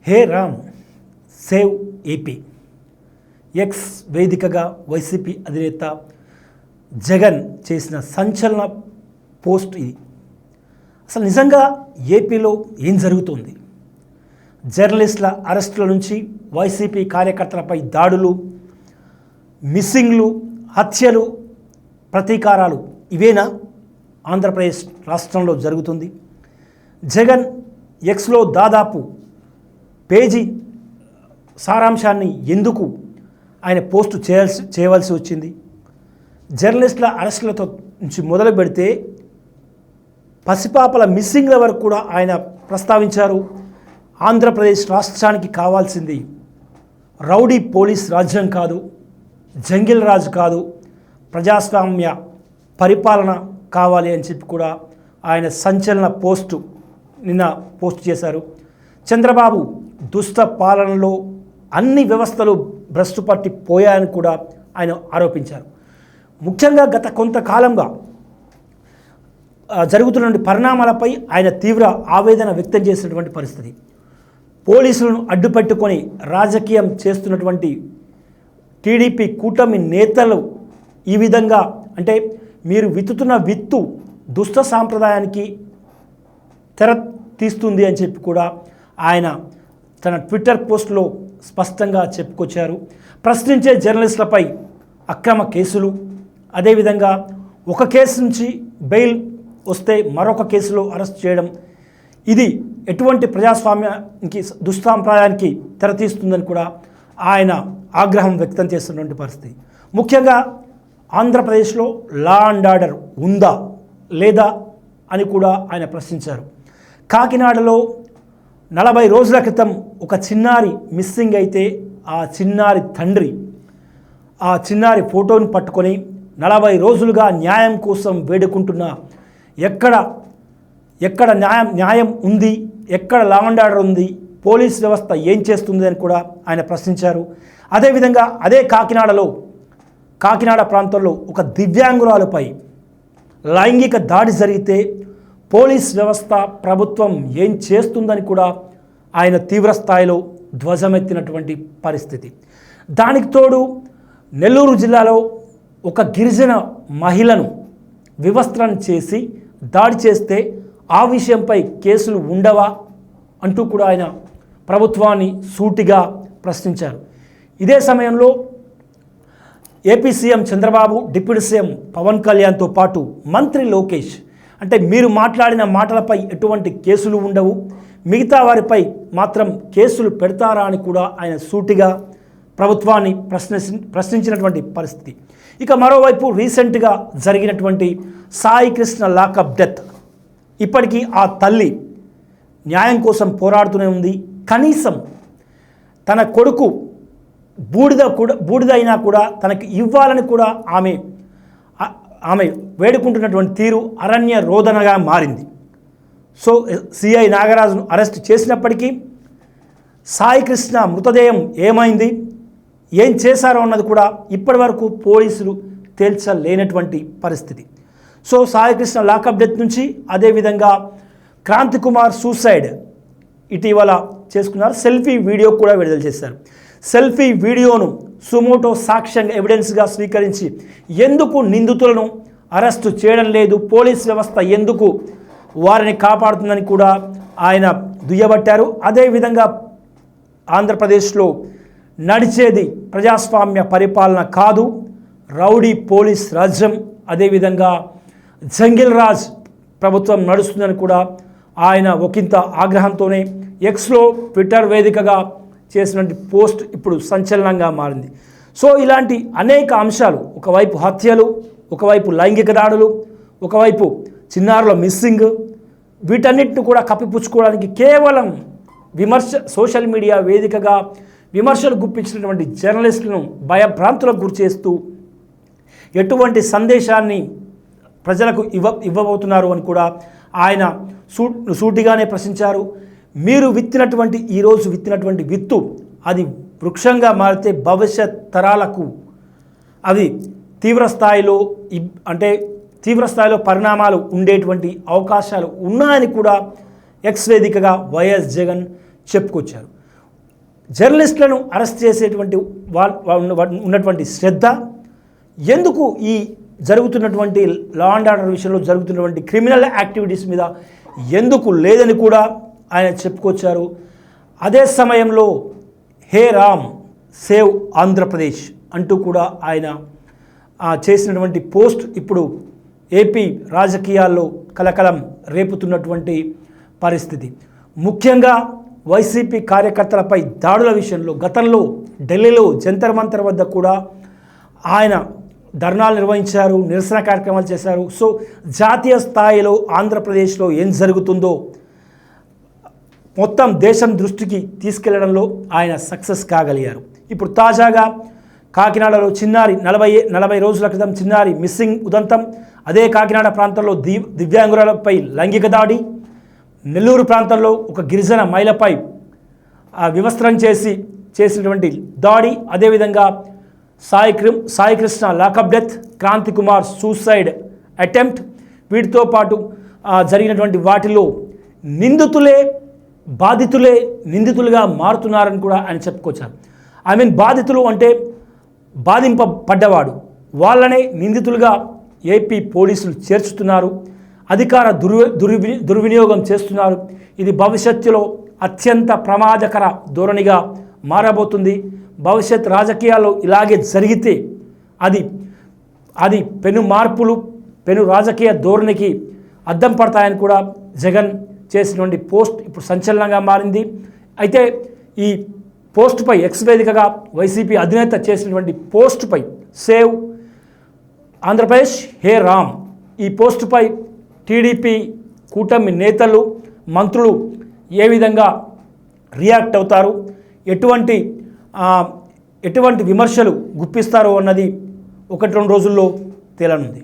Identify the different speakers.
Speaker 1: హే Ram save AP X వేదికగా YCP అధినేత జగన్ చేసిన సంచలన పోస్ట్ ఇది. అసలు నిజంగా ఏపీలో ఏం జరుగుతుంది? జర్నలిస్టుల అరెస్టుల నుంచి వైసీపీ కార్యకర్తలపై దాడులు, మిస్సింగ్లు, హత్యలు, ప్రతీకారాలు ఇవేనా ఆంధ్రప్రదేశ్ రాష్ట్రంలో జరుగుతుంది? జగన్ ఎక్స్లో దాదాపు పేజీ సారాంశాన్ని ఎందుకు ఆయన పోస్టు చేయవలసి వచ్చింది? జర్నలిస్టుల అరెస్టులతో నుంచి మొదలు పెడితే పసిపాపల మిస్సింగ్ల వరకు కూడా ఆయన ప్రస్తావించారు. ఆంధ్రప్రదేశ్ రాష్ట్రానికి కావాల్సింది రౌడీ పోలీస్ రాజ్యం కాదు, జంగిల్ రాజు కాదు, ప్రజాస్వామ్య పరిపాలన కావాలి అని చెప్పి కూడా ఆయన సంచలన నిన్న పోస్ట్ చేశారు. చంద్రబాబు దుష్ట పాలనలో అన్ని వ్యవస్థలు భ్రష్టు పట్టి పోయాయని కూడా ఆయన ఆరోపించారు. ముఖ్యంగా గత కొంతకాలంగా జరుగుతున్న పరిణామాలపై ఆయన తీవ్ర ఆవేదన వ్యక్తం చేసినటువంటి పరిస్థితి. పోలీసులను అడ్డుపెట్టుకొని రాజకీయం చేస్తున్నటువంటి టీడీపీ కూటమి నేతలు ఈ విధంగా, అంటే మీరు విత్తుతున్న విత్తు దుష్ట సాంప్రదాయానికి తెర తీస్తుంది అని చెప్పి కూడా ఆయన తన ట్విట్టర్ పోస్ట్లో స్పష్టంగా చెప్పుకొచ్చారు. ప్రశ్నించే జర్నలిస్టులపై అక్రమ కేసులు, అదేవిధంగా ఒక కేసు నుంచి బెయిల్ వస్తే మరొక కేసులో అరెస్ట్ చేయడం, ఇది ఎటువంటి ప్రజాస్వామ్యానికి దుష్సాంప్రదాయానికి తెరతీస్తుందని కూడా ఆయన ఆగ్రహం వ్యక్తం చేస్తున్నటువంటి పరిస్థితి. ముఖ్యంగా ఆంధ్రప్రదేశ్లో లా అండ్ ఆర్డర్ ఉందా లేదా అని కూడా ఆయన ప్రశ్నించారు. కాకినాడలో 40 రోజుల క్రితం ఒక చిన్నారి మిస్సింగ్ అయితే ఆ చిన్నారి తండ్రి ఆ చిన్నారి ఫోటోను పట్టుకొని 40 రోజులుగా న్యాయం కోసం వేడుకుంటున్నా, ఎక్కడ న్యాయం ఉంది, ఎక్కడ లా అండ్ ఆర్డర్ ఉంది, పోలీస్ వ్యవస్థ ఏం చేస్తుంది అని కూడా ఆయన ప్రశ్నించారు. అదేవిధంగా అదే కాకినాడ ప్రాంతంలో ఒక దివ్యాంగురాలపై లైంగిక దాడి జరిగితే పోలీస్ వ్యవస్థ, ప్రభుత్వం ఏం చేస్తుందని కూడా ఆయన తీవ్ర స్థాయిలో ధ్వజమెత్తినటువంటి పరిస్థితి. దానికి తోడు నెల్లూరు జిల్లాలో ఒక గిరిజన మహిళను వివస్త్రం చేసి దాడి చేస్తే ఆ విషయంపై కేసులు ఉండవా అంటూ కూడా ఆయన ప్రభుత్వాన్ని సూటిగా ప్రశ్నించారు. ఇదే సమయంలో AP CM Chandrababu, deputy CM Pawan కళ్యాణ్తో పాటు మంత్రి లోకేష్, అంటే మీరు మాట్లాడిన మాటలపై ఎటువంటి కేసులు ఉండవు, మిగతా వారిపై మాత్రం కేసులు పెడతారా అని కూడా ఆయన సూటిగా ప్రభుత్వాన్ని ప్రశ్నించినటువంటి పరిస్థితి. ఇక మరోవైపు రీసెంట్గా జరిగినటువంటి సాయి కృష్ణ లాకప్ డెత్, ఇప్పటికీ ఆ తల్లి న్యాయం కోసం పోరాడుతూనే ఉంది. కనీసం తన కొడుకు బూడిదైనా కూడా తనకి ఇవ్వాలని కూడా ఆమె వేడుకుంటున్నటువంటి తీరు అరణ్య రోదనగా మారింది. సో సిఐ నాగరాజును అరెస్ట్ చేసినప్పటికీ సాయి కృష్ణ మృతదేహం ఏమైంది, ఏం చేశారో అన్నది కూడా ఇప్పటి వరకు పోలీసులు తేల్చలేనటువంటి పరిస్థితి. So Sai Krishna lockup death నుంచి, అదేవిధంగా క్రాంతి కుమార్ సూసైడ్ ఇటీవల చేసుకున్నారు. సెల్ఫీ వీడియో కూడా విడుదల చేశారు. సెల్ఫీ వీడియోను సుమోటో సాక్ష్యంగా ఎవిడెన్స్గా స్వీకరించి ఎందుకు నిందితులను అరెస్టు చేయడం లేదు, పోలీస్ వ్యవస్థ ఎందుకు వారిని కాపాడుతుందని కూడా ఆయన దుయ్యబట్టారు. అదేవిధంగా ఆంధ్రప్రదేశ్లో నడిచేది ప్రజాస్వామ్య పరిపాలన కాదు, రౌడీ పోలీస్ రాజ్యం, అదేవిధంగా జంగిల్ రాజ్ ప్రభుత్వం నడుస్తుందని కూడా ఆయన ఒకంత ఆగ్రహంతోనే ఎక్స్లో ట్విట్టర్ వేదికగా చేసినటువంటి పోస్ట్ ఇప్పుడు సంచలనంగా మారింది. సో ఇలాంటి అనేక అంశాలు, ఒకవైపు హత్యలు, ఒకవైపు లైంగిక దాడులు, ఒకవైపు చిన్నారుల మిస్సింగ్, వీటన్నిటిని కూడా కప్పిపుచ్చుకోవడానికి కేవలం సోషల్ మీడియా వేదికగా విమర్శలు గుప్పించినటువంటి జర్నలిస్టులను భయభ్రాంతులకు గురి చేస్తూ ఎటువంటి సందేశాన్ని ప్రజలకు ఇవ్వబోతున్నారు అని కూడా ఆయన సూటిగానే ప్రశ్నించారు. మీరు ఈరోజు విత్తినటువంటి విత్తు అది వృక్షంగా మారితే భవిష్యత్ తరాలకు అది తీవ్ర స్థాయిలో పరిణామాలు ఉండేటువంటి అవకాశాలు ఉన్నాయని కూడా ఎక్స్ వేదికగా వైఎస్ జగన్ చెప్పుకొచ్చారు. జర్నలిస్టులను అరెస్ట్ చేసేటువంటి ఉన్నటువంటి శ్రద్ధ, ఎందుకు ఈ జరుగుతున్నటువంటి లా అండ్ ఆర్డర్ విషయంలో జరుగుతున్నటువంటి క్రిమినల్ యాక్టివిటీస్ మీద ఎందుకు లేదని కూడా ఆయన చెప్పుకొచ్చారు. అదే సమయంలో హే రామ్ సేవ్ ఆంధ్రప్రదేశ్ అంటూ కూడా ఆయన చేసినటువంటి పోస్ట్ ఇప్పుడు ఏపీ రాజకీయాల్లో కలకలం రేపుతున్నటువంటి పరిస్థితి. ముఖ్యంగా వైసీపీ కార్యకర్తలపై దాడుల విషయంలో గతంలో ఢిల్లీలో జంతర్ మంతర్ వద్ద కూడా ఆయన ధర్నాలు నిర్వహించారు, నిరసన కార్యక్రమాలు చేశారు. సో జాతీయ స్థాయిలో ఆంధ్రప్రదేశ్లో ఏం జరుగుతుందో మొత్తం దేశం దృష్టికి తీసుకెళ్లడంలో ఆయన సక్సెస్ కాగలిగారు. ఇప్పుడు తాజాగా కాకినాడలో చిన్నారి 40 రోజుల క్రితం చిన్నారి మిస్సింగ్ ఉదంతం, అదే కాకినాడ ప్రాంతంలో దివ్యాంగురాలపై లైంగిక దాడి, నెల్లూరు ప్రాంతంలో ఒక గిరిజన మహిళపై వివస్త్రం చేసినటువంటి దాడి, అదేవిధంగా Sai Krishna lockup death, Kranthi Kumar suicide attempt, వీటితో పాటు జరిగినటువంటి వాటిలో బాధితులే నిందితులుగా మారుతున్నారని కూడా ఆయన చెప్పుకొచ్చారు. బాధితులు అంటే బాధింపబడ్డవాడు, వాళ్ళనే నిందితులుగా ఏపీ పోలీసులు చేర్చుతున్నారు, అధికార దుర్వినియోగం చేస్తున్నారు. ఇది భవిష్యత్తులో అత్యంత ప్రమాదకర ధోరణిగా మారబోతుంది. భవిష్యత్ రాజకీయాల్లో ఇలాగే జరిగితే అది పెను రాజకీయ ధోరణికి అద్దం పడతాయని కూడా జగన్ చేసినటువంటి పోస్ట్ ఇప్పుడు సంచలనంగా మారింది. అయితే ఈ పోస్టుపై ఎక్స్ వేదికగా వైసీపీ అధినేత చేసినటువంటి పోస్టుపై సేవ్ ఆంధ్రప్రదేశ్ హే రామ్, ఈ పోస్టుపై టీడీపీ కూటమి నేతలు మంత్రులు ఏ విధంగా రియాక్ట్ అవుతారు, ఎటువంటి విమర్శలు గుప్పిస్తారో అన్నది 1-2 రోజుల్లో తేలనుంది.